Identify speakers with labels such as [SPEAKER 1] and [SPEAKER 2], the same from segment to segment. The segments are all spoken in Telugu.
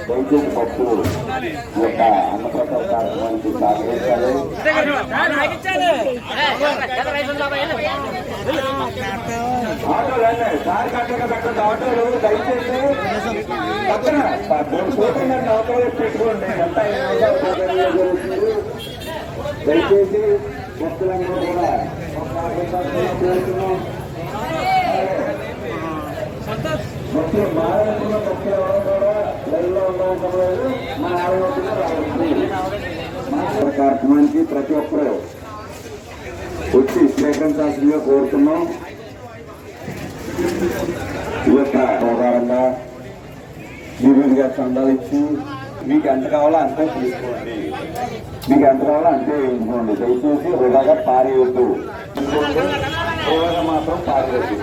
[SPEAKER 1] దయచేసి భక్తులు ఈ యొక్క అన్నప్రసాద కార్యక్రమానికి సహకరించాలి. ఆటోలు సార్ కట్టగా పెట్టండి. ఆటోలు దయచేసి పక్కన ఆటోలు పెట్టుకోండి. ఎంత దయచేసి భక్తులందరూ కూడా కోరుతున్నాం. భక్తులు మారాలనుకున్న భక్తులు ఎవరు కూడా లైన్లో ఉండవలేదు. మన ఆరోగ్యంగా రావాలి. కార్యక్రమానికి ప్రతి ఒక్కరూ వచ్చి స్వీకరించాల్సిందిగా కోరుతున్నాం. ఈ యొక్క ప్రకారంగా వివిధగా చందాలు ఇచ్చి మీకు ఎంత కావాలో అంతే తీసుకోండి. మీకు ఎంత కావాలో అంతే వేయించుకోండి. దయచేసి వృధాగా పారేయొద్దు. వృధాగా మాత్రం పారేయద్దు.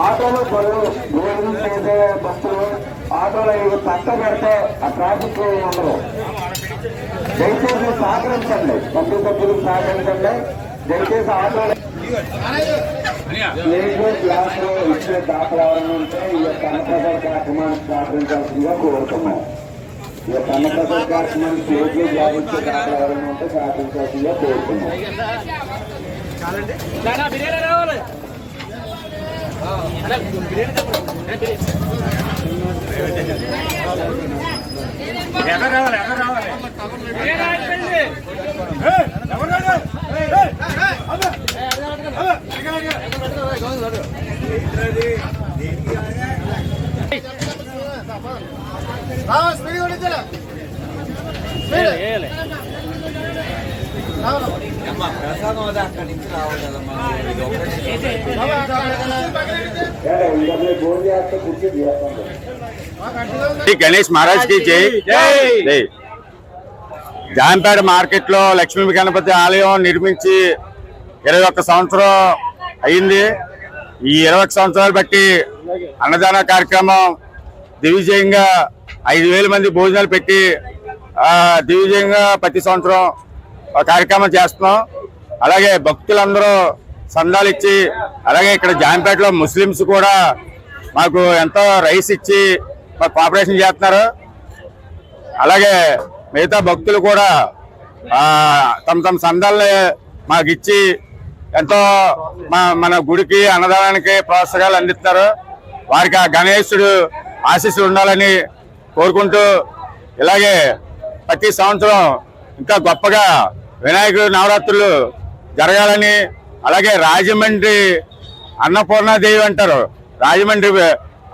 [SPEAKER 1] ఆటోలో భోజనం చేసే భక్తులు ఆటోలో ఇవి పక్క పెడితే ఆ ట్రాఫిక్ ఉండదు. దయచేసి సహకరించండి. భక్తుల సభ్యులకు సహకరించండి. దయచేసి ఆటోలో క్లాసులో ఇచ్చే దాఖలా ఉంటే ఈ యొక్క అన్నప్రసాద కార్యక్రమానికి సహకరించాల్సిందిగా కోరుతున్నాం. ఈ యొక్క అన్నప్రసాద కార్యక్రమానికి స్టేజ్లో జాబిచ్చే దాఖలా ఎవరైనా ఉంటే సహకరించాల్సిందిగా కోరుతున్నాం.
[SPEAKER 2] గణేష్ మహారాజ్ కి జై జై. జాంపేట మార్కెట్ లో లక్ష్మీ గణపతి ఆలయం నిర్మించి 21 సంవత్సరం అయింది. ఈ 21 సంవత్సరాలు బట్టి అన్నదాన కార్యక్రమం దిగ్విజయంగా 5,000 మంది భోజనాలు పెట్టి దిగ్విజయంగా ప్రతి సంవత్సరం కార్యక్రమం చేస్తున్నాం. అలాగే భక్తులందరూ సందాలు ఇచ్చి, అలాగే ఇక్కడ జాంపేటలో ముస్లిమ్స్ కూడా మాకు ఎంతో రైస్ ఇచ్చి మాకు కోఆపరేషన్ చేస్తున్నారు. అలాగే మిగతా భక్తులు కూడా తమ తమ సందాలని మాకు ఇచ్చి ఎంతో మన గుడికి అన్నదానానికి ప్రోత్సాహాలు అందిస్తున్నారు. వారికి ఆ గణేశుడు ఆశీస్సులు ఉండాలని కోరుకుంటూ, ఇలాగే ప్రతి సంవత్సరం ఇంకా గొప్పగా వినాయకుడు నవరాత్రులు జరగాలని, అలాగే రాజమండ్రి అన్నపూర్ణాదేవి అంటారు, రాజమండ్రి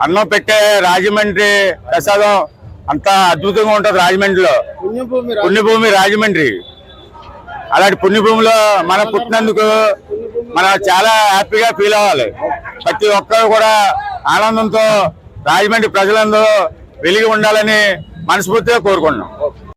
[SPEAKER 2] అన్నం పెట్టే రాజమండ్రి ప్రసాదం అంత అద్భుతంగా ఉంటుంది. రాజమండ్రిలో పుణ్యభూమి రాజమండ్రి. అలాంటి పుణ్యభూమిలో మనం పుట్టినందుకు మనం చాలా హ్యాపీగా ఫీల్ అవ్వాలి. ప్రతి ఒక్కరు కూడా ఆనందంతో రాజమండ్రి ప్రజలందరూ వెలిగి ఉండాలని మనస్ఫూర్తిగా కోరుకుంటున్నాం.